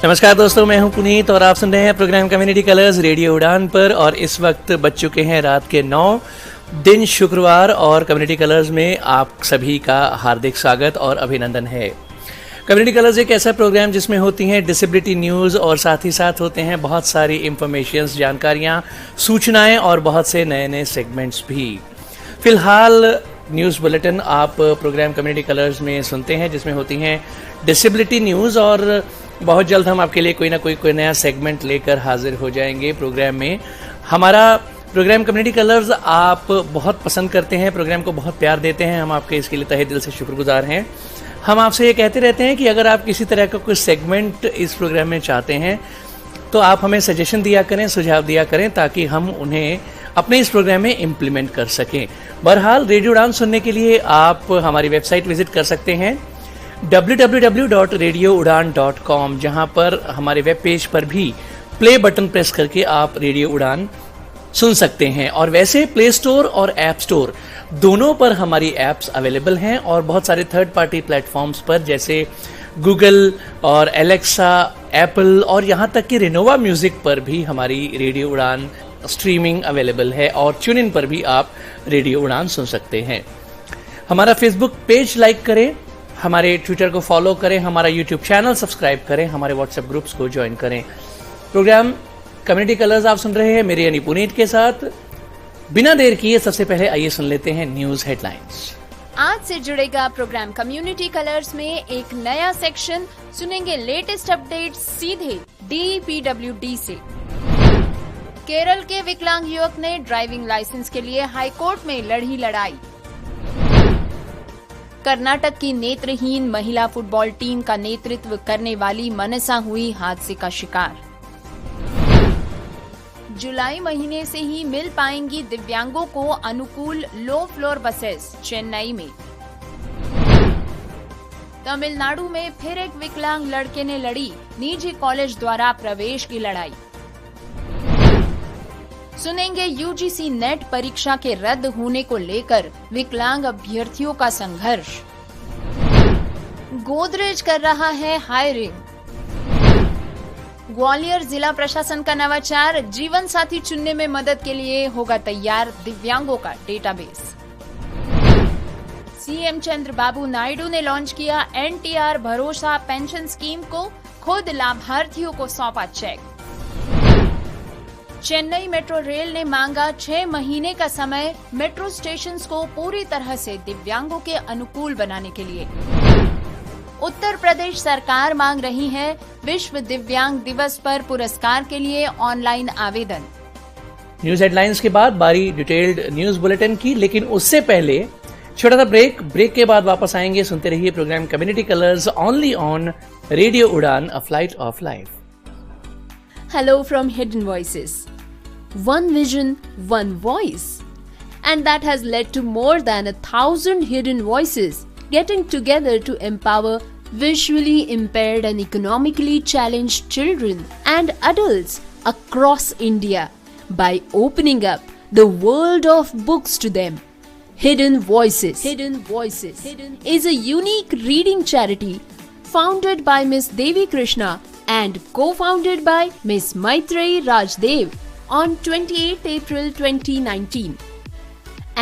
नमस्कार दोस्तों, मैं हूं पुनीत और आप सुन रहे हैं प्रोग्राम कम्युनिटी कलर्स रेडियो उड़ान पर। और इस वक्त बज चुके हैं रात के 9, दिन शुक्रवार, और कम्युनिटी कलर्स में आप सभी का हार्दिक स्वागत और अभिनंदन है। कम्युनिटी कलर्स एक ऐसा प्रोग्राम जिसमें होती हैं डिसेबिलिटी न्यूज़ और साथ ही साथ होते हैं बहुत सारी इंफॉर्मेशंस, जानकारियाँ, सूचनाएँ और बहुत से नए नए सेगमेंट्स भी। फ़िलहाल न्यूज़ बुलेटिन आप प्रोग्राम कम्युनिटी कलर्स में सुनते हैं जिसमें होती हैं डिसेबिलिटी न्यूज़, और बहुत जल्द हम आपके लिए कोई ना कोई नया सेगमेंट लेकर हाजिर हो जाएंगे प्रोग्राम में। हमारा प्रोग्राम कम्युनिटी कलर्स आप बहुत पसंद करते हैं, प्रोग्राम को बहुत प्यार देते हैं, हम आपके इसके लिए तहे दिल से शुक्रगुजार हैं। हम आपसे ये कहते रहते हैं कि अगर आप किसी तरह का कोई सेगमेंट इस प्रोग्राम में चाहते हैं तो आप हमें सजेशन दिया करें, सुझाव दिया करें, ताकि हम उन्हें अपने इस प्रोग्राम में इम्प्लीमेंट कर सकें। बहरहाल रेडियो उड़ान सुनने के लिए आप हमारी वेबसाइट विजिट कर सकते हैं www.radioudan.com, जहां पर हमारे वेब पेज पर भी प्ले बटन प्रेस करके आप रेडियो उड़ान सुन सकते हैं। और वैसे प्ले स्टोर और ऐप स्टोर दोनों पर हमारी ऐप्स अवेलेबल हैं, और बहुत सारे थर्ड पार्टी प्लेटफॉर्म्स पर जैसे गूगल और एलेक्सा, एप्पल और यहाँ तक कि रेनोवा म्यूजिक पर भी हमारी रेडियो उड़ान स्ट्रीमिंग अवेलेबल है, और ट्यून इन पर भी आप रेडियो उड़ान सुन सकते हैं। हमारा फेसबुक पेज लाइक करें, हमारे ट्विटर को फॉलो करें, हमारा यूट्यूब चैनल सब्सक्राइब करें, हमारे व्हाट्सएप ग्रुप्स को ज्वाइन करें। प्रोग्राम कम्युनिटी कलर्स आप सुन रहे हैं मेरे यानी पुनीत के साथ। बिना देर किए सबसे पहले आइए सुन लेते हैं न्यूज हेडलाइंस। आज से जुड़ेगा प्रोग्राम कम्युनिटी कलर्स में एक नया सेक्शन। सुनेंगे लेटेस्ट अपडेट सीधे DPWD से। केरल के विकलांग युवक ने ड्राइविंग लाइसेंस के लिए हाईकोर्ट में लड़ी लड़ाई। कर्नाटक की नेत्रहीन महिला फुटबॉल टीम का नेतृत्व करने वाली मनसा हुई हादसे का शिकार। जुलाई महीने से ही मिल पाएंगी दिव्यांगों को अनुकूल लो फ्लोर बसेस, चेन्नई में। तमिलनाडु में फिर एक विकलांग लड़के ने लड़ी निजी कॉलेज द्वारा प्रवेश की लड़ाई। सुनेंगे UGC नेट परीक्षा के रद्द होने को लेकर विकलांग अभ्यर्थियों का संघर्ष। गोदरेज कर रहा है हायरिंग। ग्वालियर जिला प्रशासन का नवाचार, जीवन साथी चुनने में मदद के लिए होगा तैयार दिव्यांगों का डेटाबेस। CM चंद्रबाबू नायडू ने लॉन्च किया NTR भरोसा पेंशन स्कीम को, खुद लाभार्थियों को सौंपा चेक। चेन्नई मेट्रो रेल ने मांगा 6 महीने का समय मेट्रो स्टेशंस को पूरी तरह से दिव्यांगों के अनुकूल बनाने के लिए। उत्तर प्रदेश सरकार मांग रही है विश्व दिव्यांग दिवस पर पुरस्कार के लिए ऑनलाइन आवेदन। न्यूज हेडलाइंस के बाद बारी डिटेल्ड न्यूज बुलेटिन की, लेकिन उससे पहले छोटा सा ब्रेक के बाद वापस आएंगे। सुनते रहिए programme community colours only on radio Udaan, a flight of life. Hello from Hidden Voices. One vision, one voice. And that has led to more than 1,000 hidden voices getting together to empower visually impaired and economically challenged children and adults across India by opening up the world of books to them. Hidden Voices. Hidden Voices is a unique reading charity founded by Miss Devi Krishna and co-founded by Ms. Maitreyi Rajdev on 28 April 2019.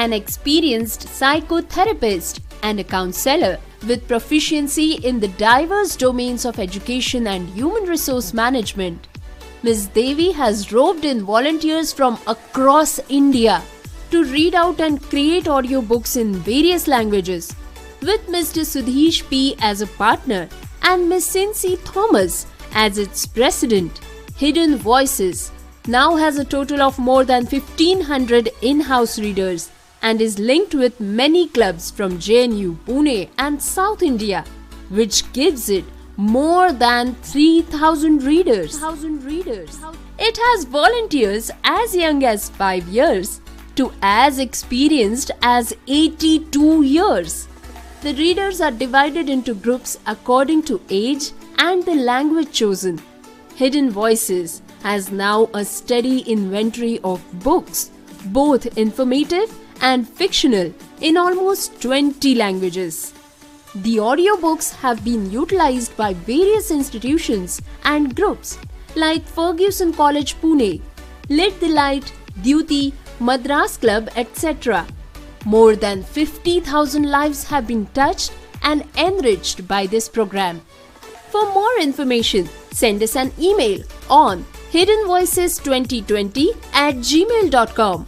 An experienced psychotherapist and a counselor with proficiency in the diverse domains of education and human resource management, Ms. Devi has roped in volunteers from across India to read out and create audiobooks in various languages, with Mr. Sudhish P. as a partner and Ms. Cincy Thomas as its president. Hidden Voices now has a total of more than 1,500 in-house readers and is linked with many clubs from JNU, Pune and South India, which gives it more than 3,000 readers. It has volunteers as young as 5 years to as experienced as 82 years. The readers are divided into groups according to age and the language chosen. Hidden Voices has now a steady inventory of books, both informative and fictional, in almost 20 languages. The audiobooks have been utilized by various institutions and groups like Fergusson College Pune, Lit the Light, Duty, Madras Club, etc. More than 50,000 lives have been touched and enriched by this program. For more information, send us an email on hiddenvoices2020@gmail.com.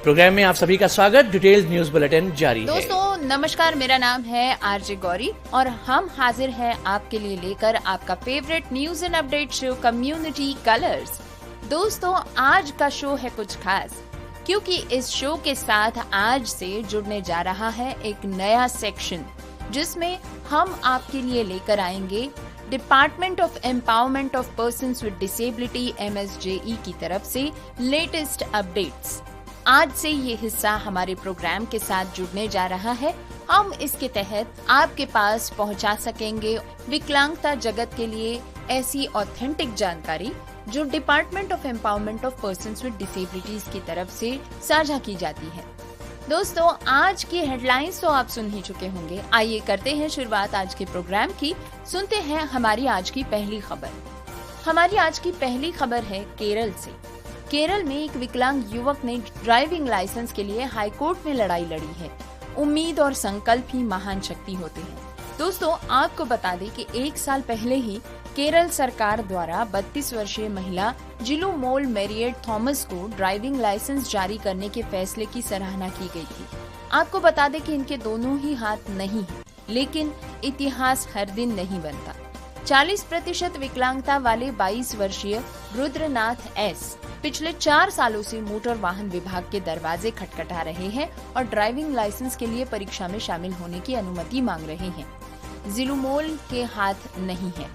Programme में आप सभी का स्वागत। Detailed news bulletin जारी है। दोस्तों नमस्कार, मेरा नाम है आरजे गौरी और हम हाजिर हैं आपके लिए लेकर आपका favourite news and update show community colours. दोस्तों आज का शो है कुछ खास, क्योंकि इस शो के साथ आज से जुड़ने जा रहा है एक नया सेक्शन, जिसमें हम आपके लिए लेकर आएंगे department of empowerment of persons with disability MSJE की तरफ से लेटेस्ट अपडेट्स। आज से ये हिस्सा हमारे प्रोग्राम के साथ जुड़ने जा रहा है। हम इसके तहत आपके पास पहुंचा सकेंगे विकलांगता जगत के लिए ऐसी ऑथेंटिक जानकारी जो department of empowerment of persons with disabilities की तरफ से साझा की जाती है। दोस्तों आज की हेडलाइंस तो आप सुन ही चुके होंगे। आइए करते हैं शुरुआत आज के प्रोग्राम की। सुनते हैं हमारी आज की पहली खबर। हमारी आज की पहली खबर है केरल से। केरल में एक विकलांग युवक ने ड्राइविंग लाइसेंस के लिए हाई कोर्ट में लड़ाई लड़ी है। उम्मीद और संकल्प ही महान शक्ति होते हैं। दोस्तों आपको बता दें कि एक साल पहले ही केरल सरकार द्वारा 32 वर्षीय महिला जिलू मोल मैरियट थॉमस को ड्राइविंग लाइसेंस जारी करने के फैसले की सराहना की गई थी। आपको बता दें कि इनके दोनों ही हाथ नहीं हैं, लेकिन इतिहास हर दिन नहीं बनता। 40% विकलांगता वाले 22 वर्षीय रुद्रनाथ एस पिछले 4 सालों से मोटर वाहन विभाग के दरवाजे खटखटा रहे हैं और ड्राइविंग लाइसेंस के लिए परीक्षा में शामिल होने की अनुमति मांग रहे हैं। जिलुमोल के हाथ नहीं है,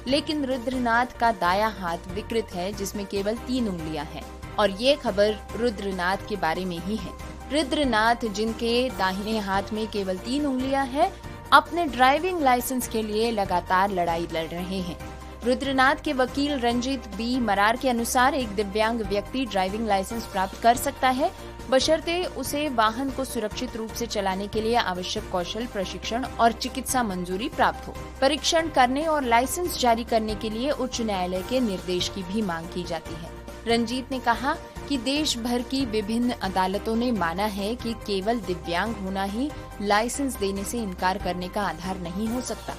लेकिन रुद्रनाथ का दायां हाथ विकृत है, जिसमें केवल 3 उंगलियां हैं। और ये खबर रुद्रनाथ के बारे में ही है। रुद्रनाथ, जिनके दाहिने हाथ में केवल 3 उंगलियां हैं, अपने ड्राइविंग लाइसेंस के लिए लगातार लड़ाई लड़ रहे हैं। रुद्रनाथ के वकील रंजीत बी मरार के अनुसार एक दिव्यांग व्यक्ति ड्राइविंग लाइसेंस प्राप्त कर सकता है, बशर्ते उसे वाहन को सुरक्षित रूप से चलाने के लिए आवश्यक कौशल, प्रशिक्षण और चिकित्सा मंजूरी प्राप्त हो। परीक्षण करने और लाइसेंस जारी करने के लिए उच्च न्यायालय के निर्देश की भी मांग की जाती है। रंजीत ने कहा कि देश भर की विभिन्न अदालतों ने माना है कि केवल दिव्यांग होना ही लाइसेंस देने से इनकार करने का आधार नहीं हो सकता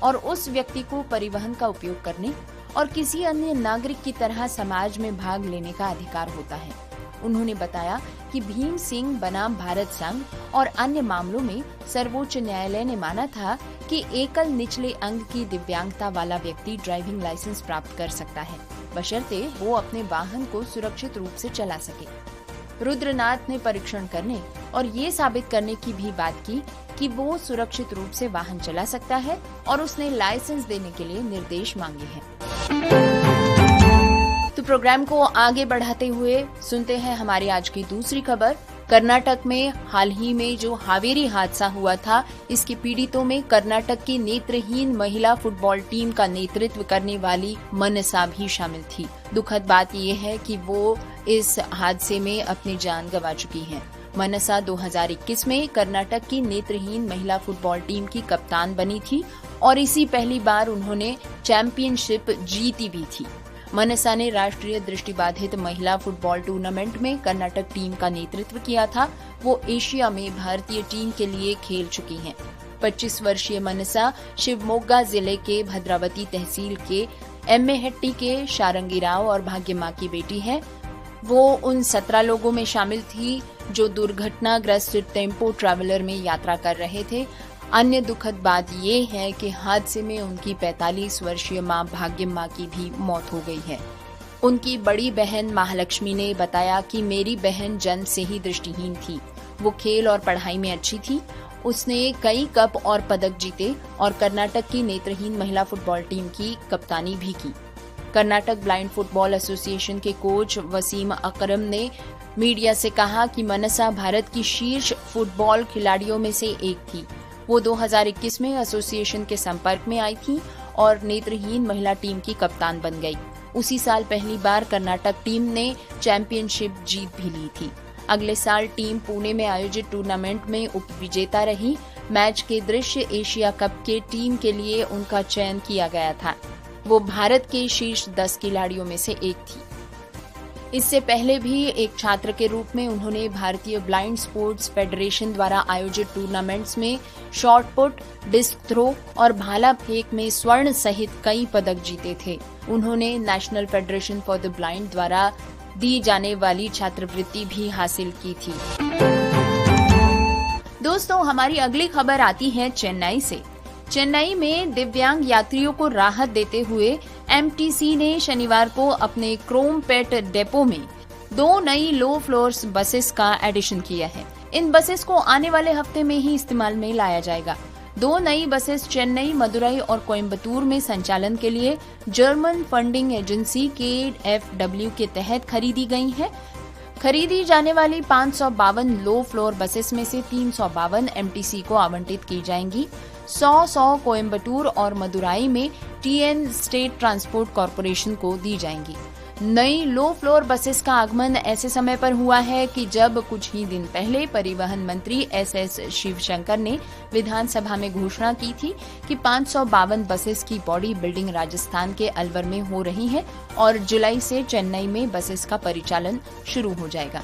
और उस व्यक्ति को परिवहन का उपयोग करने और किसी अन्य नागरिक की तरह समाज में भाग लेने का अधिकार होता है। उन्होंने बताया कि भीम सिंह बनाम भारत संघ और अन्य मामलों में सर्वोच्च न्यायालय ने माना था कि एकल निचले अंग की दिव्यांगता वाला व्यक्ति ड्राइविंग लाइसेंस प्राप्त कर सकता है, बशर्ते वो अपने वाहन को सुरक्षित रूप से चला सके। रुद्रनाथ ने परीक्षण करने और ये साबित करने की भी बात की कि वो सुरक्षित रूप से वाहन चला सकता है और उसने लाइसेंस देने के लिए निर्देश मांगे हैं। तो प्रोग्राम को आगे बढ़ाते हुए सुनते हैं हमारी आज की दूसरी खबर। कर्नाटक में हाल ही में जो हावेरी हादसा हुआ था, इसके पीड़ितों में कर्नाटक की नेत्रहीन महिला फुटबॉल टीम का नेतृत्व करने वाली मनसा भी शामिल थी। दुखद बात यह है कि वो इस हादसे में अपनी जान गंवा चुकी हैं। मनसा 2021 में कर्नाटक की नेत्रहीन महिला फुटबॉल टीम की कप्तान बनी थी और इसी पहली बार उन्होंने चैंपियनशिप जीती भी थी। मनसा ने राष्ट्रीय दृष्टिबाधित महिला फुटबॉल टूर्नामेंट में कर्नाटक टीम का नेतृत्व किया था। वो एशिया में भारतीय टीम के लिए खेल चुकी हैं। 25 वर्षीय मनसा शिवमोगा जिले के भद्रावती तहसील के एम्मेहट्टी के शारंगी राव और भाग्यमां की बेटी है। वो उन 17 लोगों में शामिल थी जो दुर्घटनाग्रस्त टेम्पो ट्रैवलर में यात्रा कर रहे थे। अन्य दुखद बात ये है कि हादसे में उनकी 45 वर्षीय मां भाग्यमां की भी मौत हो गई है। उनकी बड़ी बहन महालक्ष्मी ने बताया कि मेरी बहन जन्म से ही दृष्टिहीन थी। वो खेल और पढ़ाई में अच्छी थी। उसने कई कप और पदक जीते और कर्नाटक की नेत्रहीन महिला फुटबॉल टीम की कप्तानी भी की। कर्नाटक ब्लाइंड फुटबॉल एसोसिएशन के कोच वसीम अकरम ने मीडिया से कहा कि मनसा भारत की शीर्ष फुटबॉल खिलाड़ियों में से एक थी। वो 2021 में एसोसिएशन के संपर्क में आई थी और नेत्रहीन महिला टीम की कप्तान बन गई। उसी साल पहली बार कर्नाटक टीम ने चैंपियनशिप जीत भी ली थी। अगले साल टीम पुणे में आयोजित टूर्नामेंट में उप विजेता रही। मैच के दृश्य एशिया कप के टीम के लिए उनका चयन किया गया था। वो भारत के शीर्ष 10 खिलाड़ियों में से एक थी। इससे पहले भी एक छात्र के रूप में उन्होंने भारतीय ब्लाइंड स्पोर्ट्स फेडरेशन द्वारा आयोजित टूर्नामेंट्स में शॉट पुट, डिस्क थ्रो और भाला फेंक में स्वर्ण सहित कई पदक जीते थे। उन्होंने national federation for the blind द्वारा दी जाने वाली छात्रवृत्ति भी हासिल की थी। दोस्तों, हमारी अगली खबर आती है चेन्नई से। चेन्नई में दिव्यांग यात्रियों को राहत देते हुए एमटीसी ने शनिवार को अपने क्रोमपेट डेपो में 2 नई लो फ्लोर्स बसेस का एडिशन किया है। इन बसेस को आने वाले हफ्ते में ही इस्तेमाल में लाया जाएगा। 2 नई बसेस चेन्नई, मदुरई और कोयम्बटूर में संचालन के लिए जर्मन फंडिंग एजेंसी KfW के तहत खरीदी गई है। खरीदी जाने वाली 552 लो फ्लोर बसेस में से 352 एमटीसी को आवंटित की जाएंगी। 100 कोयम्बटूर और मदुराई में TN स्टेट ट्रांसपोर्ट कॉरपोरेशन को दी जाएंगी। नई लो फ्लोर बसेस का आगमन ऐसे समय पर हुआ है कि जब कुछ ही दिन पहले परिवहन मंत्री SS शिवशंकर ने विधानसभा में घोषणा की थी कि 552 बसेस की बॉडी बिल्डिंग राजस्थान के अलवर में हो रही है और जुलाई से चेन्नई में बसेस का परिचालन शुरू हो जाएगा।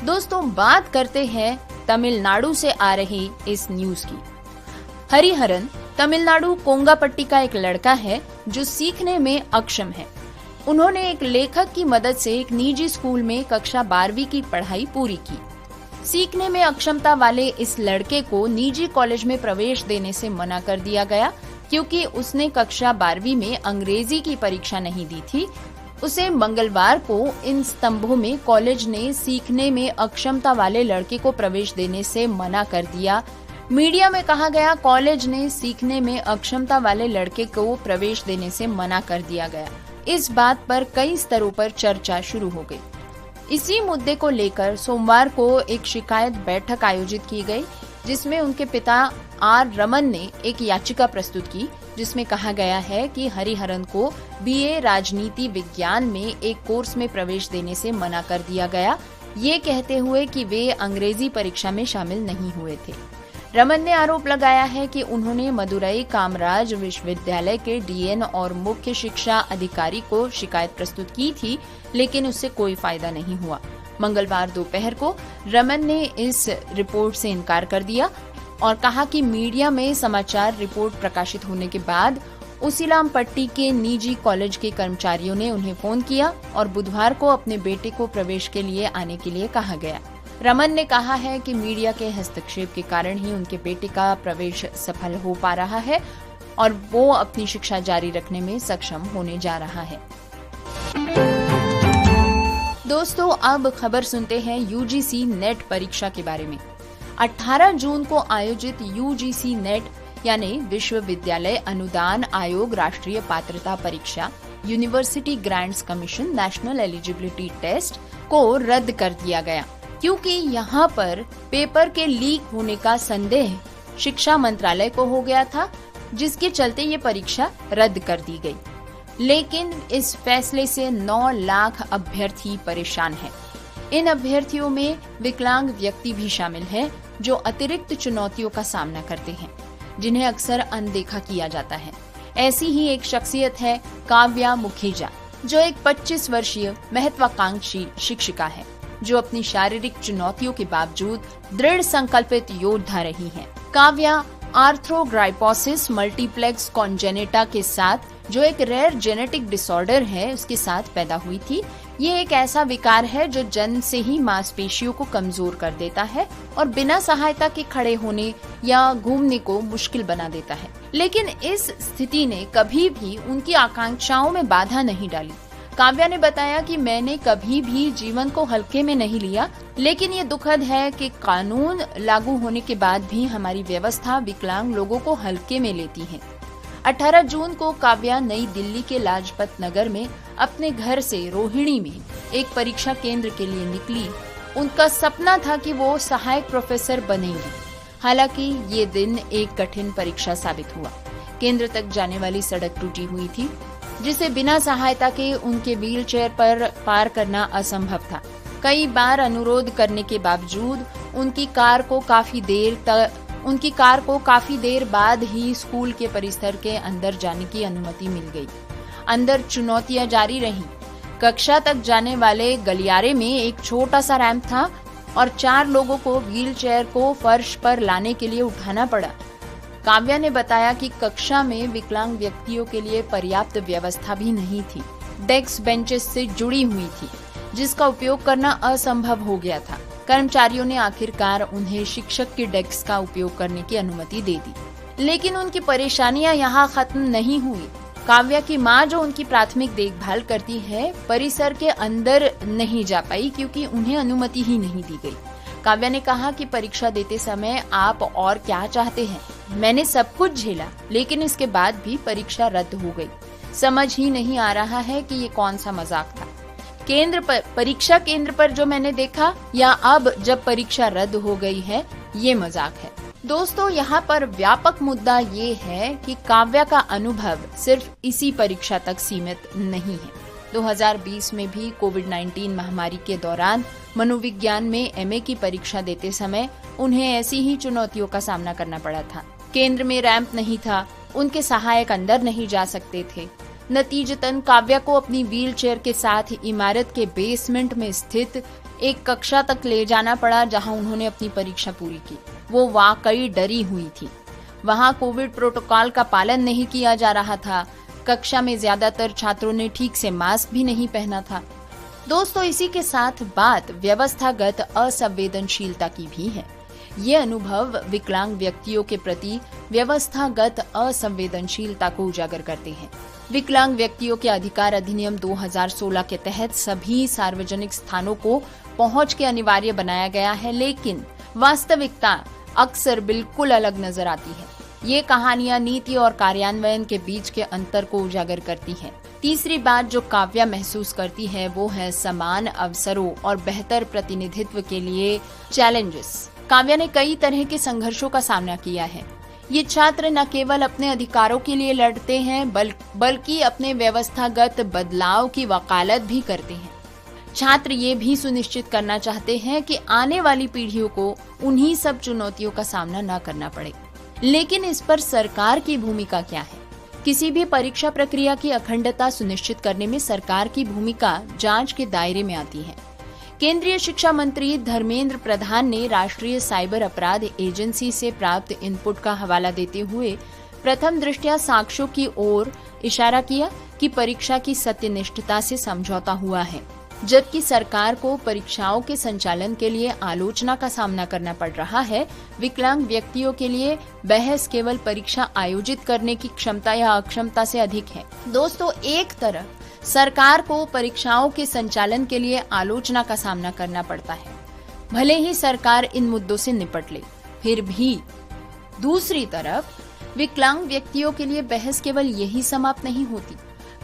दोस्तों, बात करते हैं तमिलनाडु से आ रही इस न्यूज की। हरिहरन तमिलनाडु कोंगापट्टी का एक लड़का है जो सीखने में अक्षम है। उन्होंने एक लेखक की मदद से एक निजी स्कूल में कक्षा 12वीं की पढ़ाई पूरी की। सीखने में अक्षमता वाले इस लड़के को निजी कॉलेज में प्रवेश देने से मना कर दिया गया क्योंकि उसने कक्षा 12वीं में अंग्रेजी की परीक्षा नहीं दी थी। उसे मंगलवार को इन स्तंभों में कॉलेज ने सीखने में अक्षमता वाले लड़के को प्रवेश देने से मना कर दिया। मीडिया में कहा गया, कॉलेज ने सीखने में अक्षमता वाले लड़के को प्रवेश देने से मना कर दिया गया। इस बात पर कई स्तरों पर चर्चा शुरू हो गई। इसी मुद्दे को लेकर सोमवार को एक शिकायत बैठक आयोजित की गई, जिसमें उनके पिता R. रमन ने एक याचिका प्रस्तुत की, जिसमें कहा गया है कि हरिहरन को BA राजनीति विज्ञान में एक कोर्स में प्रवेश देने से मना कर दिया गया, ये कहते हुए कि वे अंग्रेजी परीक्षा में शामिल नहीं हुए थे। रमन ने आरोप लगाया है कि उन्होंने मदुरई कामराज विश्वविद्यालय के DN और मुख्य शिक्षा अधिकारी को शिकायत प्रस्तुत की थी, लेकिन उससे कोई फायदा नहीं हुआ। मंगलवार दोपहर को रमन ने इस रिपोर्ट से इनकार कर दिया और कहा कि मीडिया में समाचार रिपोर्ट प्रकाशित होने के बाद उसिलामपट्टी के निजी कॉलेज के कर्मचारियों ने उन्हें फोन किया और बुधवार को अपने बेटे को प्रवेश के लिए आने के लिए कहा गया। रमन ने कहा है कि मीडिया के हस्तक्षेप के कारण ही उनके बेटे का प्रवेश सफल हो पा रहा है और वो अपनी शिक्षा जारी रखने में सक्षम होने जा रहा है। दोस्तों, अब खबर सुनते हैं UGC नेट परीक्षा के बारे में। 18 जून को आयोजित UGC नेट यानी विश्वविद्यालय अनुदान आयोग राष्ट्रीय पात्रता परीक्षा University Grants Commission National Eligibility Test को रद्द कर दिया गया क्योंकि यहाँ पर पेपर के लीक होने का संदेह शिक्षा मंत्रालय को हो गया था, जिसके चलते ये परीक्षा रद्द कर दी गई। लेकिन इस फैसले से 9 लाख अभ्यर्थी परेशान हैं। इन अभ्यर्थियों में विकलांग व्यक्ति भी शामिल हैं, जो अतिरिक्त चुनौतियों का सामना करते हैं, जिन्हें अक्सर अनदेखा किया जाता है। ऐसी ही एक शख्सियत है काव्या मुखीजा, जो एक 25 वर्षीय महत्वाकांक्षी शिक्षिका है, जो अपनी शारीरिक चुनौतियों के बावजूद दृढ़ संकल्पित योद्धा रही हैं। काव्या आर्थ्रोग्राइपोसिस मल्टीप्लेक्स कॉन्जेनिटा के साथ, जो एक रेयर जेनेटिक डिसऑर्डर है, उसके साथ पैदा हुई थी। ये एक ऐसा विकार है जो जन्म से ही मांसपेशियों को कमजोर कर देता है और बिना सहायता के खड़े होने या घूमने को मुश्किल बना देता है। लेकिन इस स्थिति ने कभी भी उनकी आकांक्षाओं में बाधा नहीं डाली। काव्या ने बताया कि मैंने कभी भी जीवन को हल्के में नहीं लिया, लेकिन ये दुखद है कि कानून लागू होने के बाद भी हमारी व्यवस्था विकलांग लोगों को हल्के में लेती है। 18 जून को काव्या नई दिल्ली के लाजपत नगर में अपने घर से रोहिणी में एक परीक्षा केंद्र के लिए निकली। उनका सपना था कि वो सहायक प्रोफेसर बनेंगी। हालांकि ये दिन एक कठिन परीक्षा साबित हुआ। केंद्र तक जाने वाली सड़क टूटी हुई थी, जिसे बिना सहायता के उनके व्हीलचेयर पर पार करना असंभव था। कई बार अनुरोध करने के बावजूद उनकी कार को काफी देर बाद ही स्कूल के परिसर के अंदर जाने की अनुमति मिल गई। अंदर चुनौतियां जारी रहीं। कक्षा तक जाने वाले गलियारे में एक छोटा सा रैंप था और 4 लोगों को व्हीलचेयर को फर्श पर लाने के लिए उठाना पड़ा। काव्या ने बताया कि कक्षा में विकलांग व्यक्तियों के लिए पर्याप्त व्यवस्था भी नहीं थी। डेस्क बेंचेस से जुड़ी हुई थी, जिसका उपयोग करना असंभव हो गया था। कर्मचारियों ने आखिरकार उन्हें शिक्षक की डेस्क का उपयोग करने की अनुमति दे दी। लेकिन उनकी परेशानियां यहाँ खत्म नहीं हुई। काव्या की माँ, जो उनकी प्राथमिक देखभाल करती है, परिसर के अंदर नहीं जा पाई क्योंकि उन्हें अनुमति ही नहीं दी गई। काव्या ने कहा कि परीक्षा देते समय आप और क्या चाहते हैं? मैंने सब कुछ झेला, लेकिन इसके बाद भी परीक्षा रद्द हो गई। समझ ही नहीं आ रहा है कि ये कौन सा मजाक था। परीक्षा केंद्र पर जो मैंने देखा, या अब जब परीक्षा रद्द हो गई है, ये मजाक है। दोस्तों, यहाँ पर व्यापक मुद्दा ये है कि काव्या का अनुभव सिर्फ इसी परीक्षा तक सीमित नहीं है। 2020 में भी कोविड-19 महामारी के दौरान मनोविज्ञान में MA की परीक्षा देते समय उन्हें ऐसी ही चुनौतियों का सामना करना पड़ा था। केंद्र में रैंप नहीं था, उनके सहायक अंदर नहीं जा सकते थे। नतीजतन काव्या को अपनी व्हीलचेयर के साथ इमारत के बेसमेंट में स्थित एक कक्षा तक ले जाना पड़ा, जहां उन्होंने अपनी परीक्षा पूरी की। वो वाकई डरी हुई थी। वहां कोविड प्रोटोकॉल का पालन नहीं किया जा रहा था। कक्षा में ज्यादातर छात्रों ने ठीक से मास्क भी नहीं पहना था। दोस्तों, इसी के साथ बात व्यवस्थागत असंवेदनशीलता की भी है। ये अनुभव विकलांग व्यक्तियों के प्रति व्यवस्थागत असंवेदनशीलता को उजागर करते हैं। विकलांग व्यक्तियों के अधिकार अधिनियम 2016 के तहत सभी सार्वजनिक स्थानों को पहुंच के अनिवार्य बनाया गया है, लेकिन वास्तविकता अक्सर बिल्कुल अलग नजर आती है। ये कहानियां नीति और कार्यान्वयन के बीच के अंतर को उजागर करती हैं। तीसरी बात जो काव्या महसूस करती है वो है समान अवसरों और बेहतर प्रतिनिधित्व के लिए चैलेंजेस। काव्या ने कई तरह के संघर्षों का सामना किया है। ये छात्र न केवल अपने अधिकारों के लिए लड़ते हैं बल्कि अपने व्यवस्थागत बदलाव की वकालत भी करते हैं। छात्र ये भी सुनिश्चित करना चाहते हैं कि आने वाली पीढ़ियों को उन्हीं सब चुनौतियों का सामना न करना पड़े। लेकिन इस पर सरकार की भूमिका क्या है? किसी भी परीक्षा प्रक्रिया की अखंडता सुनिश्चित करने में सरकार की भूमिका जांच के दायरे में आती है। केंद्रीय शिक्षा मंत्री धर्मेंद्र प्रधान ने राष्ट्रीय साइबर अपराध एजेंसी से प्राप्त इनपुट का हवाला देते हुए प्रथम दृष्टया साक्ष्यों की ओर इशारा किया कि परीक्षा की सत्यनिष्ठता से समझौता हुआ है, जबकि सरकार को परीक्षाओं के संचालन के लिए आलोचना का सामना करना पड़ रहा है। विकलांग व्यक्तियों के लिए बहस केवल परीक्षा आयोजित करने की क्षमता या अक्षमता से अधिक है। दोस्तों, एक तरफ सरकार को परीक्षाओं के संचालन के लिए आलोचना का सामना करना पड़ता है, भले ही सरकार इन मुद्दों से निपट ले, फिर भी दूसरी तरफ विकलांग व्यक्तियों के लिए बहस केवल यही समाप्त नहीं होती।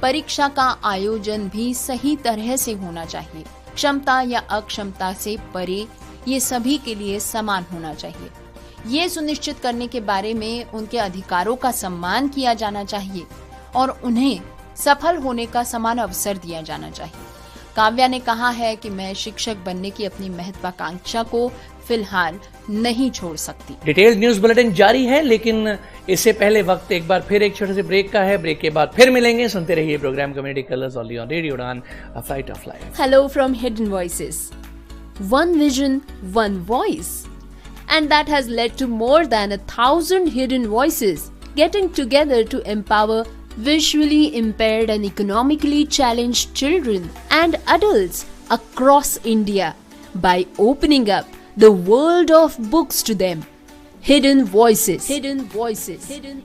परीक्षा का आयोजन भी सही तरह से होना चाहिए। क्षमता या अक्षमता से परे ये सभी के लिए समान होना चाहिए। ये सुनिश्चित करने के बारे में उनके अधिकारों का सम्मान किया जाना चाहिए और उन्हें सफल होने का समान अवसर दिया जाना चाहिए। काव्या ने कहा है कि मैं शिक्षक बनने की अपनी महत्वाकांक्षा को फिलहाल नहीं छोड़ सकती। डिटेल्ड न्यूज बुलेटिन जारी है, लेकिन इससे पहले वक्त एक बार फिर एक छोटे से ब्रेक का है। ब्रेक के बाद फिर मिलेंगे। सुनते रहिए programme community colours only on radio Udaan, a flight of life. Hello from Hidden Voices. One vision, one voice. And that has led to more than 1,000 hidden voices getting together to empower visually impaired and economically challenged children and adults across India by opening up the world of books to them. Hidden Voices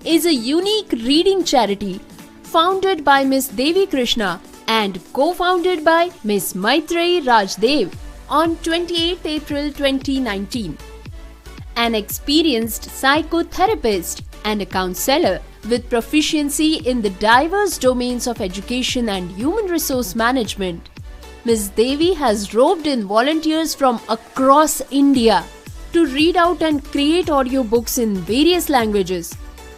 is a unique reading charity founded by Miss Devi Krishna and co-founded by Miss Maitreyi Rajdev on 28th April 2019. An experienced psychotherapist and a counselor with proficiency in the diverse domains of education and human resource management, Ms. Devi has roped in volunteers from across India to read out and create audiobooks in various languages.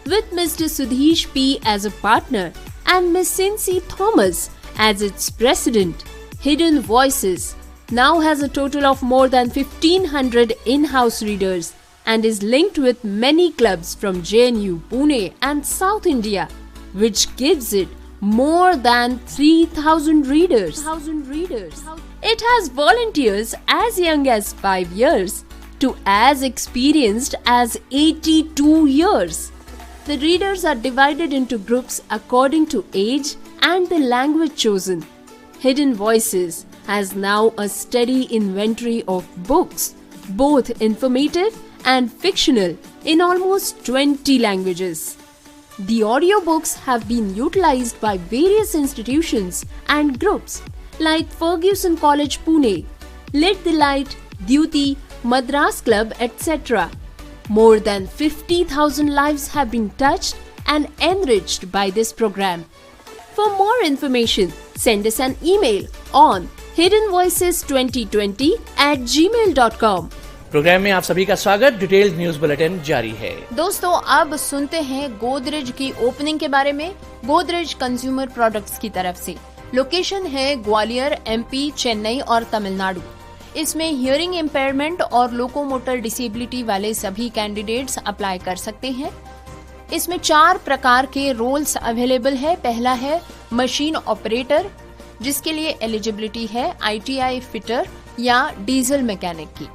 With Mr. Sudhish P. as a partner and Ms. Cincy Thomas as its president, Hidden Voices now has a total of more than 1,500 in-house readers and is linked with many clubs from JNU, Pune and South India, which gives it more than 3,000 readers. It has volunteers as young as 5 years to as experienced as 82 years. The readers are divided into groups according to age and the language chosen. Hidden Voices has now a steady inventory of books, both informative and fictional, in almost 20 languages. The audiobooks have been utilized by various institutions and groups like Fergusson College Pune, Lit the Light, Duty, Madras Club, etc. More than 50,000 lives have been touched and enriched by this program. For more information, send us an email on hiddenvoices2020@gmail.com. Programme में आप सभी का स्वागत। Detailed news bulletin जारी है। दोस्तों, अब सुनते हैं गोदरेज की ओपनिंग के बारे में। गोदरेज कंज्यूमर प्रोडक्ट्स की तरफ से लोकेशन है ग्वालियर, एमपी, चेन्नई और तमिलनाडु। इसमें हियरिंग इम्पेयरमेंट और लोकोमोटर डिसेबिलिटी वाले सभी कैंडिडेट्स अप्लाई कर सकते हैं। इसमें 4 प्रकार के रोल्स अवेलेबल है। पहला है मशीन ऑपरेटर, जिसके लिए एलिजिबिलिटी है ITI फिटर या डीजल मैकेनिक की।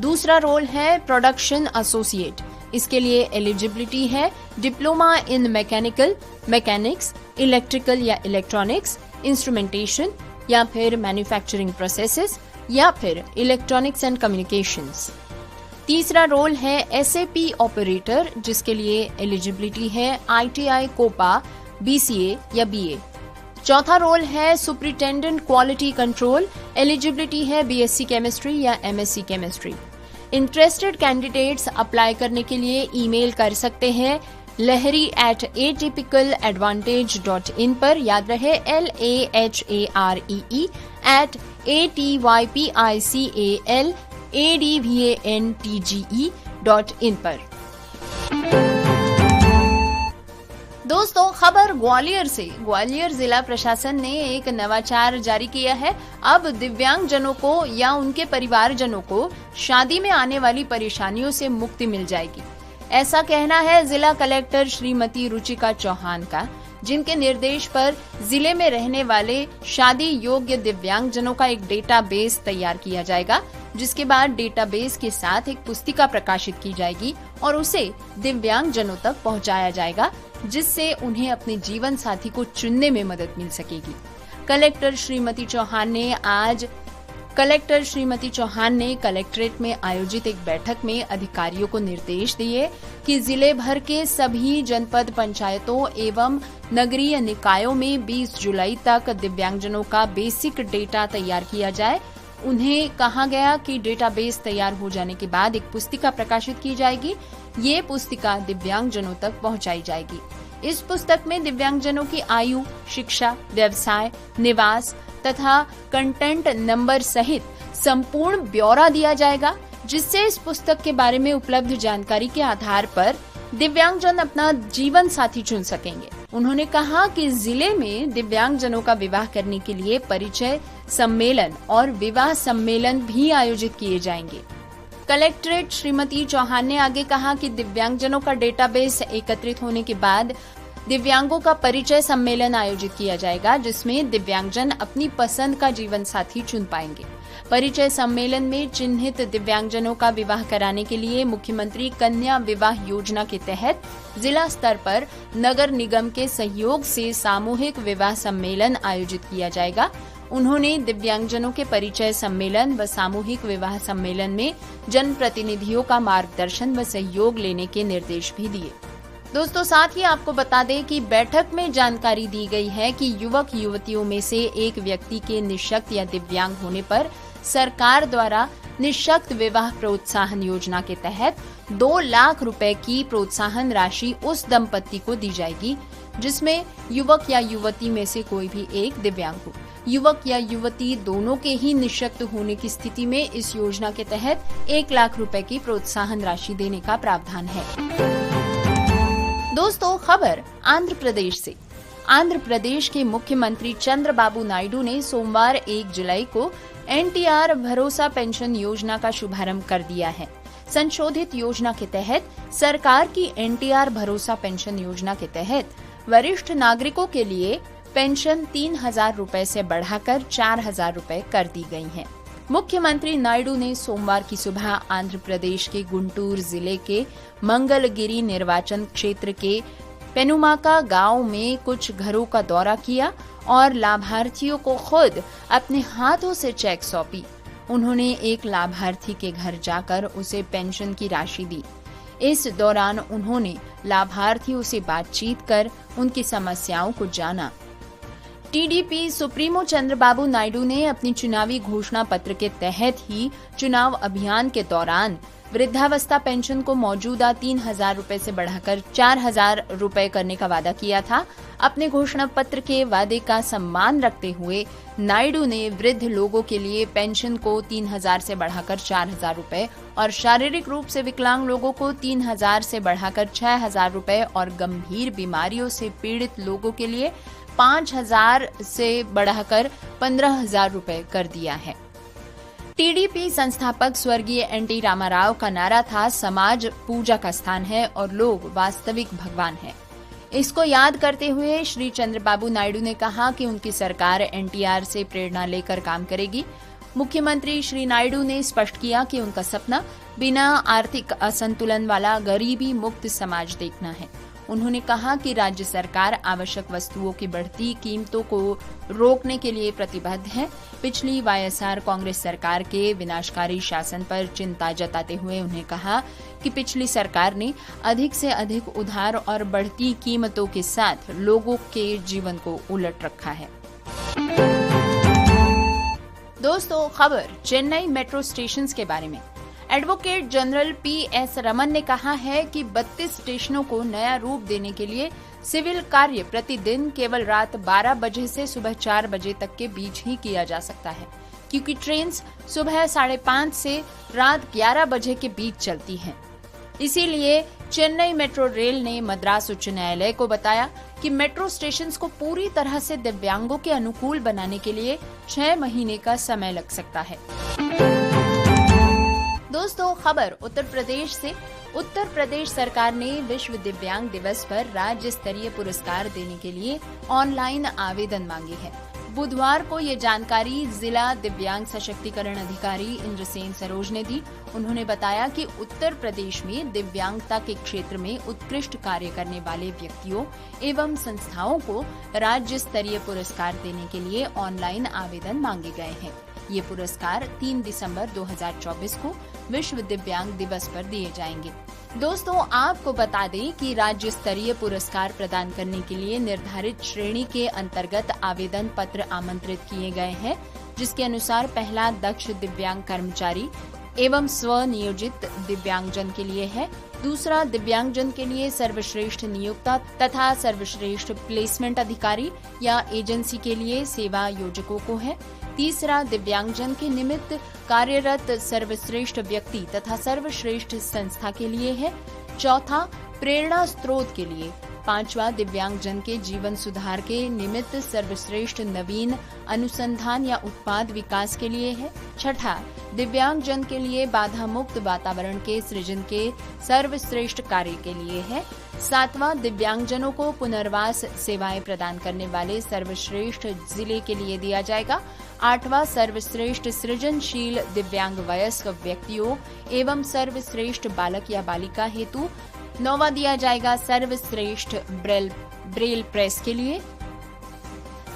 दूसरा रोल है प्रोडक्शन एसोसिएट, इसके लिए एलिजिबिलिटी है diploma in mechanical, mechanics, electrical या इलेक्ट्रॉनिक्स, इंस्ट्रूमेंटेशन या फिर मैन्युफैक्चरिंग प्रोसेसेस या फिर इलेक्ट्रॉनिक्स एंड कम्युनिकेशंस। तीसरा रोल है SAP ऑपरेटर, जिसके लिए एलिजिबिलिटी है ITI कोपा, BCA या BA। चौथा रोल है सुपरिटेंडेंट क्वालिटी कंट्रोल, एलिजिबिलिटी है BSc केमिस्ट्री या MSc chemistry. Interested candidates apply करने के लिए ईमेल कर सकते हैं lahari@atypicaladvantage.in पर। याद रहे LAHAREE@atypicaladvantage.in पर। दोस्तों, खबर ग्वालियर से। ग्वालियर जिला प्रशासन ने एक नवाचार जारी किया है। अब दिव्यांगजनों को या उनके परिवारजनों को शादी में आने वाली परेशानियों से मुक्ति मिल जाएगी। ऐसा कहना है जिला कलेक्टर श्रीमती रुचिका चौहान का, जिनके निर्देश पर जिले में रहने वाले शादी योग्य दिव्यांगजनों का एक डेटाबेस तैयार किया जाएगा, जिसके बाद डेटाबेस के साथ एक पुस्तिका प्रकाशित की जाएगी और उसे दिव्यांगजनों तक पहुंचाया जाएगा, जिससे उन्हें अपने जीवन साथी को चुनने में मदद मिल सकेगी। कलेक्टर श्रीमती चौहान ने कलेक्ट्रेट में आयोजित एक बैठक में अधिकारियों को निर्देश दिए कि जिले भर के सभी जनपद पंचायतों एवं नगरीय निकायों में 20 जुलाई तक दिव्यांगजनों का बेसिक डेटा तैयार किया जाए। उन्हें कहा गया कि डेटाबेस तैयार हो जाने के बाद एक पुस्तिका प्रकाशित की जाएगी। ये पुस्तिका दिव्यांगजनों तक पहुंचाई जाएगी। इस पुस्तक में दिव्यांगजनों की आयु, शिक्षा, व्यवसाय, निवास तथा कंटेंट नंबर सहित संपूर्ण ब्यौरा दिया जाएगा, जिससे इस पुस्तक के बारे में उपलब्ध जानकारी के आधार पर दिव्यांगजन अपना जीवन साथी चुन सकेंगे। उन्होंने कहा कि जिले में दिव्यांगजनों का विवाह करने के लिए परिचय सम्मेलन और विवाह सम्मेलन भी आयोजित किए जाएंगे। कलेक्ट्रेट श्रीमती चौहान ने आगे कहा कि दिव्यांगजनों का डेटाबेस एकत्रित होने के बाद दिव्यांगों का परिचय सम्मेलन आयोजित किया जाएगा, जिसमें दिव्यांगजन अपनी पसंद का जीवन साथी चुन पाएंगे। परिचय सम्मेलन में चिन्हित दिव्यांगजनों का विवाह कराने के लिए मुख्यमंत्री कन्या विवाह योजना के तहत जिला स्तर पर नगर निगम के सहयोग से सामूहिक विवाह सम्मेलन आयोजित किया जाएगा। उन्होंने दिव्यांगजनों के परिचय सम्मेलन व सामूहिक विवाह सम्मेलन में जनप्रतिनिधियों का मार्गदर्शन व सहयोग लेने के निर्देश भी दिए। दोस्तों, साथ ही आपको बता दें कि बैठक में जानकारी दी गई है कि युवक युवतियों में से एक व्यक्ति के निःशक्त या दिव्यांग होने पर सरकार द्वारा निःशक्त विवाह प्रोत्साहन योजना के तहत 2 लाख रुपए की प्रोत्साहन राशि उस दंपत्ति को दी जाएगी, जिसमें युवक या युवती में से कोई भी एक दिव्यांग हो। युवक या युवती दोनों के ही निःशक्त होने की स्थिति में इस योजना के तहत 1 लाख रुपए की प्रोत्साहन राशि देने का प्रावधान है। दोस्तों, खबर आंध्र प्रदेश से। आंध्र प्रदेश के मुख्यमंत्री चंद्रबाबू नायडू ने सोमवार 1 जुलाई को एनटीआर भरोसा पेंशन योजना का शुभारंभ कर दिया है। संशोधित योजना के तहत सरकार की एनटीआर भरोसा पेंशन योजना के तहत वरिष्ठ नागरिकों के लिए पेंशन 3,000 रुपए से बढ़ाकर 4,000 रुपए कर दी गई है। मुख्यमंत्री नायडू ने सोमवार की सुबह आंध्र प्रदेश के गुंटूर जिले के मंगलगिरी निर्वाचन क्षेत्र के पेनुमाका गांव में कुछ घरों का दौरा किया और लाभार्थियों को खुद अपने हाथों से चेक सौंपी। उन्होंने एक लाभार्थी के घर जाकर उसे पेंशन की राशि दी। इस दौरान उन्होंने लाभार्थियों से बातचीत कर उनकी समस्याओं को जाना। टीडीपी सुप्रीमो चंद्रबाबू नायडू ने अपनी चुनावी घोषणा पत्र के तहत ही चुनाव अभियान के दौरान वृद्धावस्था पेंशन को मौजूदा 3,000 रुपए से बढ़ाकर 4,000 रुपए करने का वादा किया था। अपने घोषणा पत्र के वादे का सम्मान रखते हुए नायडू ने वृद्ध लोगों के लिए पेंशन को 3,000 से बढ़ाकर 4,000 रुपए और शारीरिक रूप से विकलांग लोगों को 3,000 से बढ़ाकर 6,000 रुपए और गंभीर बीमारियों से पीड़ित लोगों के लिए 5,000 से बढ़ाकर 15,000 रुपए कर दिया है। टीडीपी संस्थापक स्वर्गीय एनटी रामाराव का नारा था, समाज पूजा का स्थान है और लोग वास्तविक भगवान है। इसको याद करते हुए श्री चंद्रबाबू नायडू ने कहा कि उनकी सरकार एनटीआर से प्रेरणा लेकर काम करेगी। मुख्यमंत्री श्री नायडू ने स्पष्ट किया कि उनका सपना बिना आर्थिक असंतुलन वाला गरीबी मुक्त समाज देखना है। उन्होंने कहा कि राज्य सरकार आवश्यक वस्तुओं की बढ़ती कीमतों को रोकने के लिए प्रतिबद्ध है। पिछली वाईएसआर कांग्रेस सरकार के विनाशकारी शासन पर चिंता जताते हुए उन्हें कहा कि पिछली सरकार ने अधिक से अधिक उधार और बढ़ती कीमतों के साथ लोगों के जीवन को उलट रखा है। दोस्तों, खबर चेन्नई मेट्रो स्टेशंस के बारे में। एडवोकेट जनरल पीएस रमन ने कहा है कि 32 स्टेशनों को नया रूप देने के लिए सिविल कार्य प्रतिदिन केवल रात 12 बजे से सुबह 4 बजे तक के बीच ही किया जा सकता है, क्योंकि ट्रेन सुबह 5:30 से रात 11 बजे के बीच चलती हैं। इसीलिए चेन्नई मेट्रो रेल ने मद्रास उच्च न्यायालय को बताया कि मेट्रो स्टेशंस को पूरी तरह से दिव्यांगों के अनुकूल बनाने के लिए 6 महीने का समय लग सकता है। दोस्तों, खबर उत्तर प्रदेश से। उत्तर प्रदेश सरकार ने विश्व दिव्यांग दिवस पर राज्य स्तरीय पुरस्कार देने के लिए ऑनलाइन आवेदन मांगे हैं। बुधवार को ये जानकारी जिला दिव्यांग सशक्तिकरण अधिकारी इंद्रसेन सरोज ने दी। उन्होंने बताया कि उत्तर प्रदेश में दिव्यांगता के क्षेत्र में उत्कृष्ट कार्य करने वाले व्यक्तियों एवं संस्थाओं को राज्य स्तरीय पुरस्कार देने के लिए ऑनलाइन आवेदन मांगे गए हैं। ये पुरस्कार 3 दिसंबर 2024 को विश्व दिव्यांग दिवस पर दिए जाएंगे। दोस्तों, आपको बता दें कि राज्य स्तरीय पुरस्कार प्रदान करने के लिए निर्धारित श्रेणी के अंतर्गत आवेदन पत्र आमंत्रित किए गए हैं, जिसके अनुसार पहला दक्ष दिव्यांग कर्मचारी एवं स्वनियोजित दिव्यांगजन के लिए है। दूसरा दिव्यांगजन के लिए सर्वश्रेष्ठ नियोक्ता तथा सर्वश्रेष्ठ प्लेसमेंट अधिकारी या एजेंसी के लिए सेवा योजकों को है। तीसरा दिव्यांगजन के निमित्त कार्यरत सर्वश्रेष्ठ व्यक्ति तथा सर्वश्रेष्ठ संस्था के लिए है। चौथा प्रेरणा स्रोत के लिए। पांचवा दिव्यांगजन के जीवन सुधार के निमित्त सर्वश्रेष्ठ नवीन अनुसंधान या उत्पाद विकास के लिए है। छठा दिव्यांगजन के लिए बाधा मुक्त वातावरण के सृजन के सर्वश्रेष्ठ कार्य के लिए है। सातवां दिव्यांगजनों को पुनर्वास सेवाएं प्रदान करने वाले सर्वश्रेष्ठ जिले के लिए दिया जाएगा। आठवां सर्वश्रेष्ठ सृजनशील दिव्यांग वयस्क व्यक्तियों एवं सर्वश्रेष्ठ बालक या बालिका हेतु। नौवां दिया जाएगा सर्वश्रेष्ठ ब्रेल प्रेस के लिए।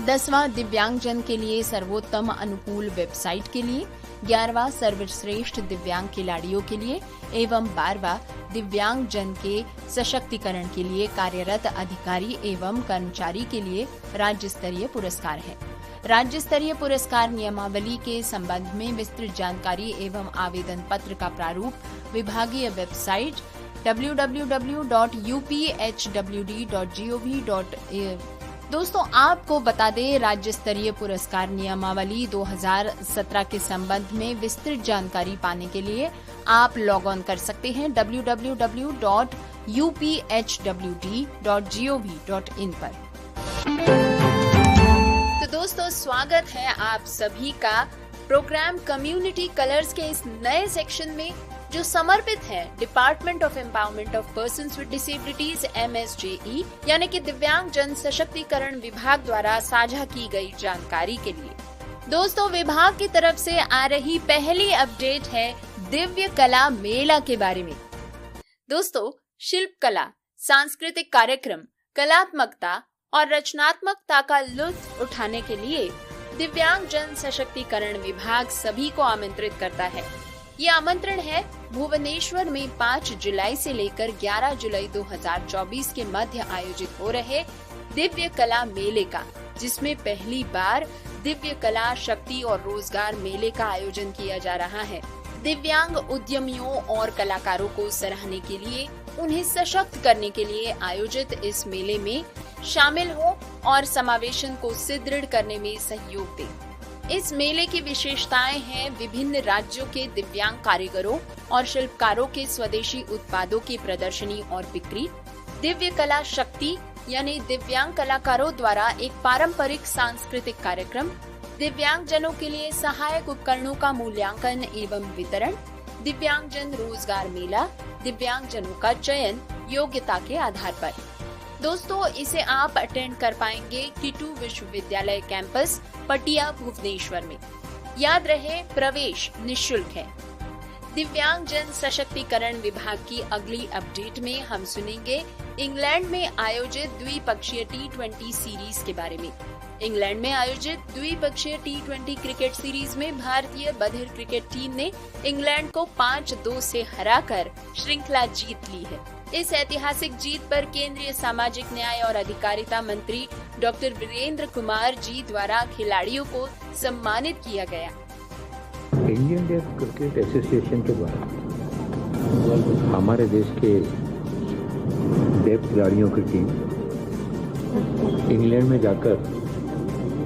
10वां दिव्यांगजन के लिए सर्वोत्तम अनुकूल वेबसाइट के लिए। 11वां सर्वश्रेष्ठ दिव्यांग खिलाड़ियों के लिए एवं 12वां दिव्यांगजन के सशक्तिकरण के लिए कार्यरत अधिकारी एवं कर्मचारी के लिए राज्य स्तरीय पुरस्कार है। राज्य स्तरीय पुरस्कार नियमावली के संबंध में विस्तृत जानकारी एवं आवेदन पत्र का प्रारूप विभागीय वेबसाइट www.uphwd.gov.in। दोस्तों, आपको बता दें, राज्य स्तरीय पुरस्कार नियमावली 2017 के संबंध में विस्तृत जानकारी पाने के लिए आप लॉग ऑन कर सकते हैं www.uphwd.gov.in पर। तो दोस्तों, स्वागत है आप सभी का प्रोग्राम कम्युनिटी कलर्स के इस नए सेक्शन में जो समर्पित है department of empowerment of persons with disabilities MSJE यानी कि दिव्यांग जन सशक्तिकरण विभाग द्वारा साझा की गई जानकारी के लिए। दोस्तों, विभाग की तरफ से आ रही पहली अपडेट है दिव्य कला मेला के बारे में। दोस्तों, शिल्प कला, सांस्कृतिक कार्यक्रम, कलात्मकता और रचनात्मकता का लुत्फ उठाने के लिए दिव्यांग जन सशक्तिकरण विभाग सभी को आमंत्रित करता है। ये आमंत्रण है भुवनेश्वर में 5 जुलाई से लेकर 11 जुलाई 2024 के मध्य आयोजित हो रहे दिव्य कला मेले का, जिसमें पहली बार दिव्य कला, शक्ति और रोजगार मेले का आयोजन किया जा रहा है। दिव्यांग उद्यमियों और कलाकारों को सराहने के लिए, उन्हें सशक्त करने के लिए आयोजित इस मेले में शामिल हो और समावेशन को सुदृढ़ करने में सहयोग दें। इस मेले की विशेषताएं हैं विभिन्न राज्यों के दिव्यांग कारीगरों और शिल्पकारों के स्वदेशी उत्पादों की प्रदर्शनी और बिक्री, दिव्य कला शक्ति यानी दिव्यांग कलाकारों द्वारा एक पारंपरिक सांस्कृतिक कार्यक्रम, दिव्यांग जनों के लिए सहायक उपकरणों का मूल्यांकन एवं वितरण, दिव्यांग जन रोजगार मेला, दिव्यांग जनों का चयन योग्यता के आधार पर। दोस्तों, इसे आप अटेंड कर पाएंगे किटू विश्वविद्यालय कैंपस पटिया भुवनेश्वर में। याद रहे, प्रवेश निःशुल्क है। दिव्यांग जन सशक्तिकरण विभाग की अगली अपडेट में हम सुनेंगे इंग्लैंड में आयोजित द्विपक्षीय T20 सीरीज के बारे में। इंग्लैंड में आयोजित द्विपक्षीय T20 क्रिकेट सीरीज में भारतीय बधिर क्रिकेट टीम ने इंग्लैंड को 5-2 से हराकर श्रृंखला जीत ली है। इस ऐतिहासिक जीत पर केंद्रीय सामाजिक न्याय और अधिकारिता मंत्री डॉक्टर वीरेंद्र कुमार जी द्वारा खिलाड़ियों को सम्मानित किया गया। इंडियन क्रिकेट एसोसिएशन के द्वारा हमारे देश के डेफ खिलाड़ियों की टीम इंग्लैंड में जाकर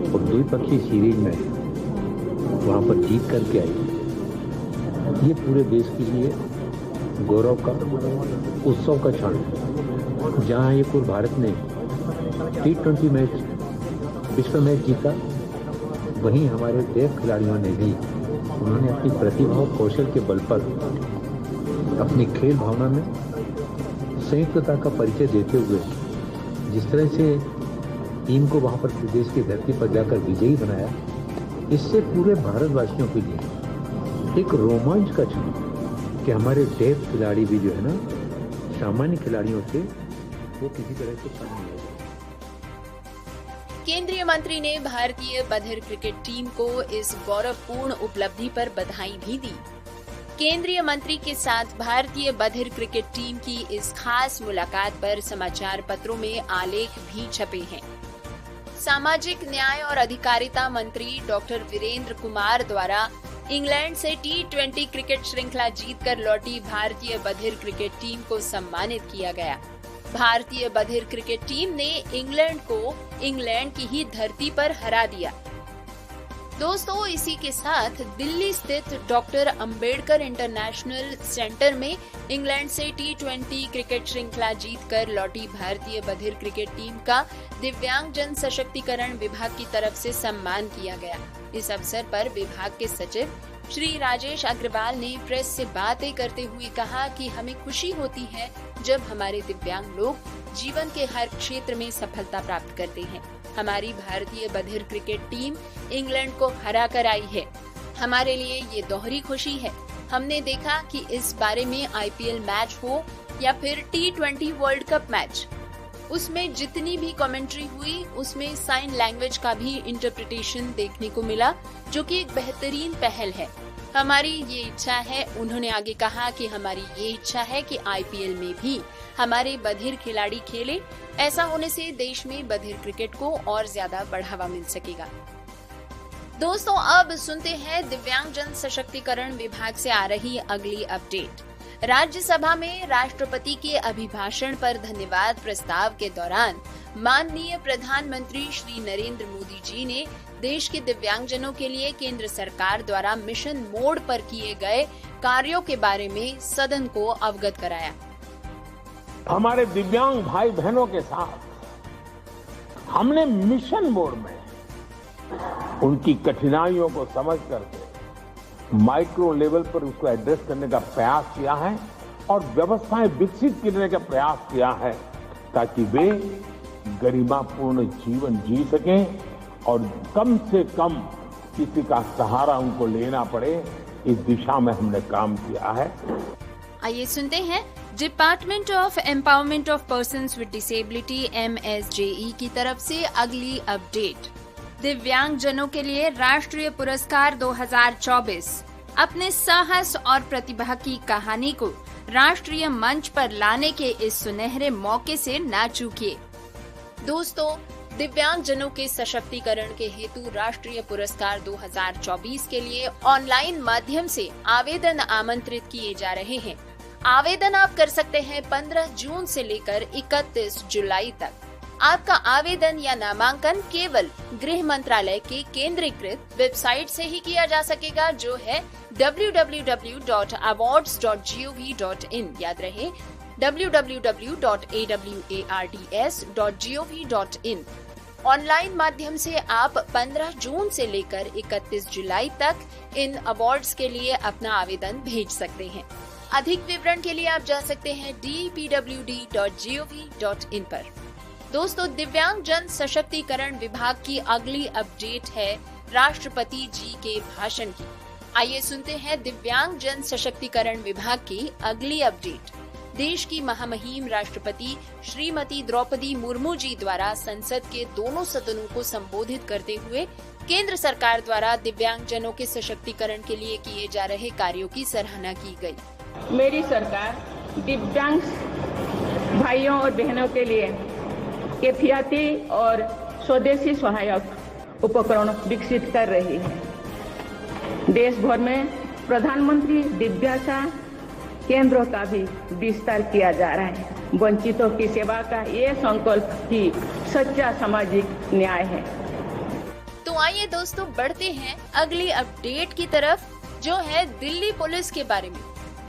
और द्विपक्षीय सीरीज में वहाँ पर जीत करके आई। ये पूरे देश के लिए गौरव का, उत्सव का क्षण है। जहाँ ये पूरे भारत ने T20 मैच, विश्व मैच जीता, वहीं हमारे डेफ खिलाड़ियों ने भी उन्होंने अपनी प्रतिभा और कौशल के बल पर अपनी खेल भावना में संयुक्तता का परिचय देते हुए जिस तरह से टीम को वहां पर प्रदेश की धरती पर जाकर विजयी बनाया, इससे पूरे भारतवासियों के लिए एक रोमांच का क्षण कि हमारे डेफ खिलाड़ी भी जो है ना, सामान्य खिलाड़ियों से वो किसी तरह से कम नहीं है। केंद्रीय मंत्री ने भारतीय बधिर क्रिकेट टीम को इस गौरवपूर्ण उपलब्धि पर बधाई भी दी। केंद्रीय मंत्री के साथ भारतीय बधिर क्रिकेट टीम की इस खास मुलाकात पर समाचार पत्रों में आलेख भी छपे हैं। सामाजिक न्याय और अधिकारिता मंत्री डॉक्टर वीरेंद्र कुमार द्वारा इंग्लैंड से T20 क्रिकेट श्रृंखला जीतकर लौटी भारतीय बधिर क्रिकेट टीम को सम्मानित किया गया। भारतीय बधिर क्रिकेट टीम ने इंग्लैंड को इंग्लैंड की ही धरती पर हरा दिया। दोस्तों, इसी के साथ दिल्ली स्थित डॉक्टर अंबेडकर इंटरनेशनल सेंटर में इंग्लैंड से T20 क्रिकेट श्रृंखला जीतकर लौटी भारतीय बधिर क्रिकेट टीम का दिव्यांग जन सशक्तिकरण विभाग की तरफ से सम्मान किया गया। इस अवसर पर विभाग के सचिव श्री राजेश अग्रवाल ने प्रेस से बातें करते हुए कहा कि हमें खुशी होती है जब हमारे दिव्यांग लोग जीवन के हर क्षेत्र में सफलता प्राप्त करते हैं। हमारी भारतीय बधिर क्रिकेट टीम इंग्लैंड को हरा कर आई है। हमारे लिए ये दोहरी खुशी है। हमने देखा कि इस बारे में IPL मैच हो या फिर T20 वर्ल्ड कप मैच, उसमें जितनी भी कमेंट्री हुई उसमें साइन लैंग्वेज का भी इंटरप्रिटेशन देखने को मिला, जो कि एक बेहतरीन पहल है। हमारी ये इच्छा है, उन्होंने आगे कहा कि हमारी ये इच्छा है कि IPL में भी हमारे बधिर खिलाड़ी खेले। ऐसा होने से देश में बधिर क्रिकेट को और ज्यादा बढ़ावा मिल सकेगा। दोस्तों, अब सुनते हैं दिव्यांग जन सशक्तिकरण विभाग से आ रही अगली अपडेट। राज्यसभा में राष्ट्रपति के अभिभाषण पर धन्यवाद प्रस्ताव के दौरान माननीय प्रधानमंत्री श्री नरेंद्र मोदी जी ने देश के दिव्यांगजनों के लिए केंद्र सरकार द्वारा मिशन मोड पर किए गए कार्यों के बारे में सदन को अवगत कराया। हमारे दिव्यांग भाई बहनों के साथ हमने मिशन मोड में उनकी कठिनाइयों को समझ करके माइक्रो लेवल पर उसको एड्रेस करने का प्रयास किया है और व्यवस्थाएं विकसित करने का प्रयास किया है ताकि वे गरिमापूर्ण जीवन जी सकें और कम से कम किसी का सहारा उनको लेना पड़े, इस दिशा में हमने काम किया है। आइए सुनते हैं department of empowerment of persons with disability MSJE की तरफ से अगली अपडेट। दिव्यांगजनों के लिए राष्ट्रीय पुरस्कार 2024 अपने साहस और प्रतिभा की कहानी को राष्ट्रीय मंच पर लाने के इस सुनहरे मौके से ना चूकिए। दोस्तों, दिव्यांगजनों के सशक्तिकरण के हेतु राष्ट्रीय पुरस्कार 2024 के लिए ऑनलाइन माध्यम से आवेदन आमंत्रित किए जा रहे हैं। आवेदन आप कर सकते हैं 15 जून से लेकर 31 जुलाई तक। आपका आवेदन या नामांकन केवल गृह मंत्रालय के केंद्रीकृत वेबसाइट से ही किया जा सकेगा, जो है www.awards.gov.in। याद रहे www.awards.gov.in। ऑनलाइन माध्यम से आप 15 जून से लेकर 31 जुलाई तक इन अवार्ड्स के लिए अपना आवेदन भेज सकते हैं। अधिक विवरण के लिए आप जा सकते हैं depwd.gov.in पर। दोस्तों, दिव्यांग जन सशक्तिकरण विभाग की अगली अपडेट है राष्ट्रपति जी के भाषण की। आइए सुनते हैं दिव्यांग जन सशक्तिकरण विभाग की अगली अपडेट। देश की महामहिम राष्ट्रपति श्रीमती द्रौपदी मुर्मू जी द्वारा संसद के दोनों सदनों को संबोधित करते हुए केंद्र सरकार द्वारा दिव्यांगजनों के सशक्तिकरण के लिए किए जा रहे कार्यों की सराहना की गई। मेरी सरकार दिव्यांग भाइयों और बहनों के लिए किफायती और स्वदेशी सहायक उपकरण विकसित कर रही है। देश भर में प्रधानमंत्री दिव्यांशा केंद्रों का भी विस्तार किया जा रहा है। वंचितों की सेवा का ये संकल्प ही सच्चा सामाजिक न्याय है। तो आइए दोस्तों, बढ़ते हैं अगली अपडेट की तरफ, जो है दिल्ली पुलिस के बारे में।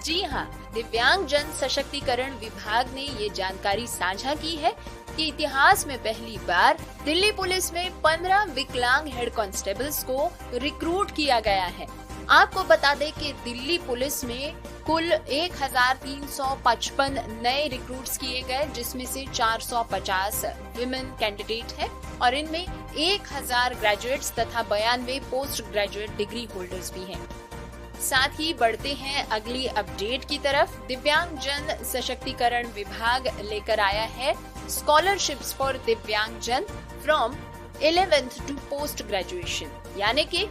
जी हाँ, दिव्यांग जन सशक्तिकरण विभाग ने ये जानकारी साझा की है कि इतिहास में पहली बार दिल्ली पुलिस में 15 विकलांग हेड कांस्टेबल्स को रिक्रूट किया गया है। आपको बता दें कि दिल्ली पुलिस में कुल 1355 नए रिक्रूट्स किए गए, जिसमें से 450 विमेन कैंडिडेट हैं और इनमें 1000 ग्रेजुएट्स तथा 92 पोस्ट ग्रेजुएट डिग्री होल्डर्स भी हैं। साथ ही बढ़ते हैं अगली अपडेट की तरफ। दिव्यांग जन सशक्तिकरण विभाग लेकर आया है स्कॉलरशिप्स फॉर दिव्यांग जन from 11th to post graduation, यानी कि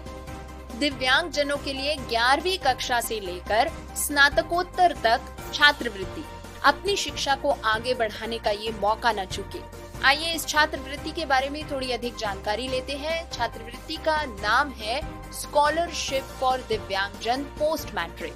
दिव्यांग जनों के लिए 11वीं कक्षा से लेकर स्नातकोत्तर तक छात्रवृत्ति, अपनी शिक्षा को आगे बढ़ाने का ये मौका न चूके। आइए इस छात्रवृत्ति के बारे में थोड़ी अधिक जानकारी लेते हैं। छात्रवृत्ति का नाम है स्कॉलरशिप फॉर दिव्यांगजन पोस्ट मैट्रिक।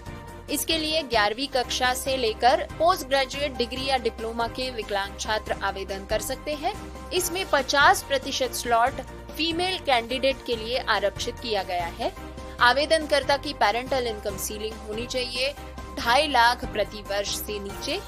इसके लिए 11वीं कक्षा से लेकर पोस्ट ग्रेजुएट डिग्री या डिप्लोमा के विकलांग छात्र आवेदन कर सकते हैं। इसमें 50% स्लॉट फीमेल कैंडिडेट के लिए आरक्षित किया गया है। आवेदनकर्ता की पैरेंटल इनकम सीलिंग होनी चाहिए 2.5 लाख प्रति वर्ष से नीचे।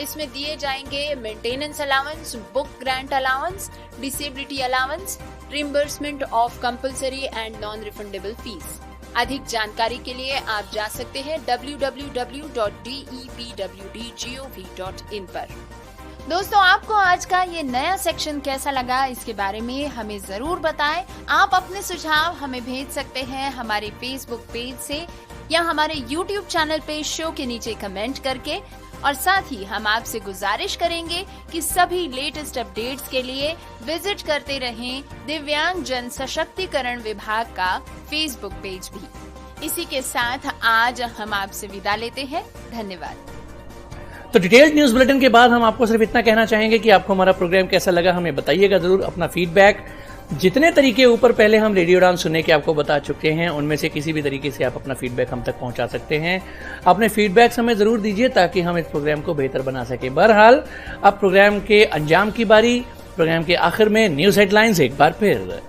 इसमें दिए जाएंगे maintenance allowance, book grant allowance, disability allowance, reimbursement of compulsory and non refundable fees. अधिक जानकारी के लिए आप जा सकते हैं www.depwd.gov.in पर। दोस्तों, आपको आज का ये नया सेक्शन कैसा लगा, इसके बारे में हमें जरूर बताएं। आप अपने सुझाव हमें भेज सकते हैं हमारे फेसबुक पेज से या हमारे यूट्यूब चैनल पे शो के नीचे कमेंट करके। और साथ ही हम आपसे गुजारिश करेंगे कि सभी लेटेस्ट अपडेट्स के लिए विजिट करते रहें दिव्यांग जन सशक्तिकरण विभाग का फेसबुक पेज भी। इसी के साथ आज हम आपसे विदा लेते हैं। धन्यवाद। तो डिटेल्ड न्यूज बुलेटिन के बाद हम आपको सिर्फ इतना कहना चाहेंगे कि आपको हमारा प्रोग्राम कैसा लगा हमें बताइएगा जरूर। अपना फीडबैक जितने तरीके ऊपर पहले हम रेडियो उड़ान सुनने के आपको बता चुके हैं, उनमें से किसी भी तरीके से आप अपना फीडबैक हम तक पहुंचा सकते हैं। अपने फीडबैक हमें जरूर दीजिए ताकि हम इस प्रोग्राम को बेहतर बना सके। बहरहाल अब प्रोग्राम के अंजाम की बारी। प्रोग्राम के आखिर में न्यूज हेडलाइंस एक बार फिर।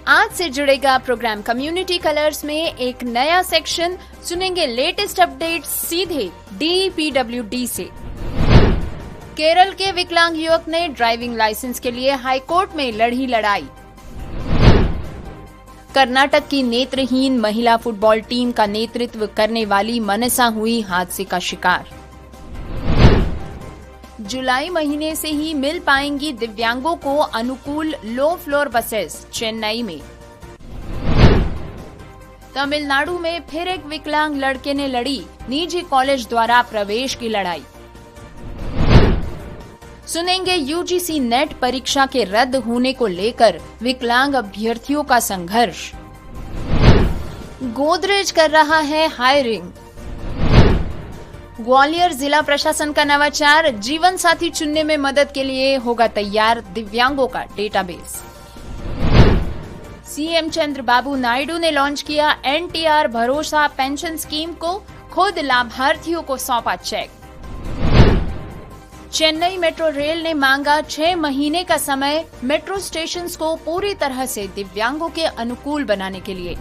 आज से जुड़ेगा प्रोग्राम कम्युनिटी कलर्स में एक नया सेक्शन। सुनेंगे लेटेस्ट अपडेट्स सीधे DPWD से। केरल के विकलांग युवक ने ड्राइविंग लाइसेंस के लिए हाईकोर्ट में लड़ी लड़ाई। कर्नाटक की नेत्रहीन महिला फुटबॉल टीम का नेतृत्व करने वाली मनसा हुई हादसे का शिकार। जुलाई महीने से ही मिल पाएंगी दिव्यांगों को अनुकूल लो फ्लोर बसेस, चेन्नई में। तमिलनाडु में फिर एक विकलांग लड़के ने लड़ी निजी कॉलेज द्वारा प्रवेश की लड़ाई। सुनेंगे यूजीसी नेट परीक्षा के रद्द होने को लेकर विकलांग अभ्यर्थियों का संघर्ष। गोदरेज कर रहा है हायरिंग। ग्वालियर जिला प्रशासन का नवाचार, जीवन साथी चुनने में मदद के लिए होगा तैयार दिव्यांगों का डेटाबेस। सीएम चंद्रबाबू नायडू ने लॉन्च किया एनटीआर भरोसा पेंशन स्कीम को, खुद लाभार्थियों को सौंपा चेक। चेन्नई मेट्रो रेल ने मांगा 6 महीने का समय मेट्रो स्टेशंस को पूरी तरह से दिव्यांगों के अनुकूल बनाने के लिए।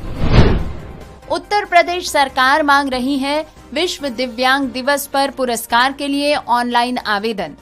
उत्तर प्रदेश सरकार मांग रही है विश्व दिव्यांग दिवस पर पुरस्कार के लिए ऑनलाइन आवेदन।